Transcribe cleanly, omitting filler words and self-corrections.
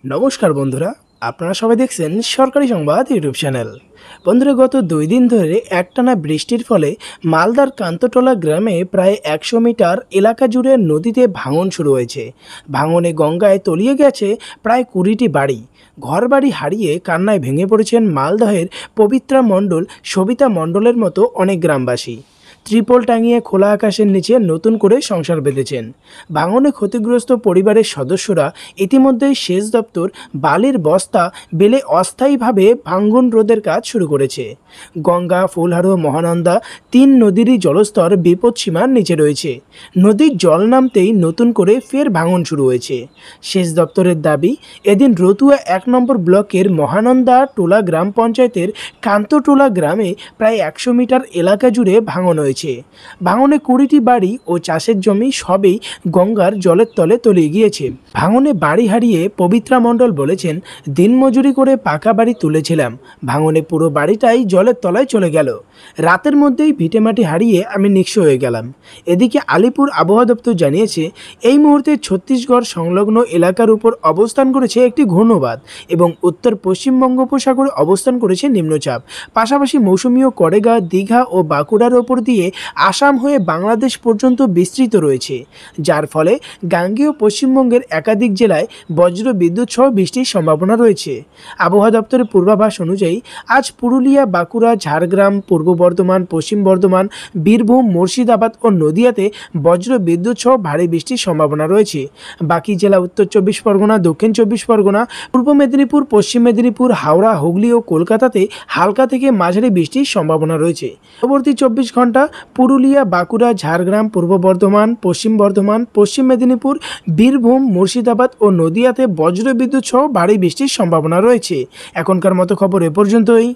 নমস্কার বন্ধুরা, আপনারা সবাই দেখছেন সরকারি সংবাদ ইউটিউব চ্যানেল। বন্ধুরা, গত 2 দিন ধরে একটানা বৃষ্টির ফলে মালদার কান্তটোলা গ্রামে প্রায় 100 মিটার এলাকা জুড়ে নদীতে ভাঙন শুরু হয়েছে। ভাঙনে গঙ্গায় তলিয়ে গেছে প্রায় 20টি বাড়ি। ঘরবাড়ি হারিয়ে কান্নায় ভেঙে পড়েছেন মালদহের পবিত্রা মণ্ডল, সবিতা মণ্ডলের মতো অনেক গ্রামবাসী। ত্রিপল টাঙিয়ে খোলা আকাশের নিচে নতুন করে সংসার বেঁধেছেন। ভাঙনে ক্ষতিগ্রস্ত পরিবারের সদস্যরা ইতিমধ্যেই সেচ দপ্তর বালির বস্তা বেলে অস্থায়ীভাবে ভাঙন রোধের কাজ শুরু করেছে। গঙ্গা, ফুলহারো, মহানন্দা 3 নদীরই জলস্তর বিপদসীমার নিচে রয়েছে। নদীর জল নামতেই নতুন করে ফের ভাঙন শুরু হয়েছে। সেচ দপ্তরের দাবি, এদিন রতুয়া 1 নম্বর ব্লকের মহানন্দা টোলা গ্রাম পঞ্চায়েতের কান্তটোলা গ্রামে প্রায় 100 মিটার এলাকা জুড়ে ভাঙন হয়েছে। ভাঙনে 20টি বাড়ি ও চাষের জমি সবই গঙ্গার জলের তলে তলিয়ে গিয়েছে। ভাঙনে বাড়ি হারিয়ে পবিত্রা মণ্ডল বলেছেন, দিনমজুরি করে পাকা বাড়ি তুলেছিলাম, ভাঙনে পুরো বাড়িটাই জলের তলায় চলে গেল। রাতের মধ্যেই ভিটেমাটি হারিয়ে আমি নিঃস্ব হয়ে গেলাম। এদিকে আলিপুর আবহাওয়া দপ্তর জানিয়েছে, এই মুহূর্তে ছত্তিশগড় সংলগ্ন এলাকার উপর অবস্থান করেছে একটি ঘূর্ণবাদ এবং উত্তর পশ্চিম বঙ্গোপসাগরে অবস্থান করেছে নিম্নচাপ। পাশাপাশি মৌসুমী করেগা, দীঘা ও বাঁকুড়ার ওপর দিয়ে আসাম হয়ে বাংলাদেশ পর্যন্ত বিস্তৃত রয়েছে, যার ফলে গাঙ্গেয় পশ্চিমবঙ্গের একাধিক জেলায় বজ্র বিদ্যুৎ সহ বৃষ্টির সম্ভাবনা রয়েছে। আবহাওয়া দপ্তরের পূর্বাভাস অনুযায়ী আজ পুরুলিয়া, বাঁকুড়া, ঝাড়গ্রাম, পূর্ব বর্ধমান, পশ্চিম বর্ধমান, বীরভূম, মুর্শিদাবাদ ও নদিয়াতে বজ্র বিদ্যুৎ সহ ভারী বৃষ্টির সম্ভাবনা রয়েছে। বাকি জেলা উত্তর 24 পরগনা, দক্ষিণ 24 পরগনা, পূর্ব মেদিনীপুর, পশ্চিম মেদিনীপুর, হাওড়া, হুগলি ও কলকাতাতে হালকা থেকে মাঝারি বৃষ্টির সম্ভাবনা রয়েছে। পরবর্তী 24 ঘন্টা পুরুলিয়া, বাঁকুড়া, ঝাড়গ্রাম, পূর্ব বর্ধমান, পশ্চিম মেদিনীপুর, বীরভূম, মুর্শিদাবাদ ও নদিয়াতে বজ্র বিদ্যুৎ সহ ভারী বৃষ্টির সম্ভাবনা রয়েছে। এখনকার মতো খবর এ পর্যন্তই।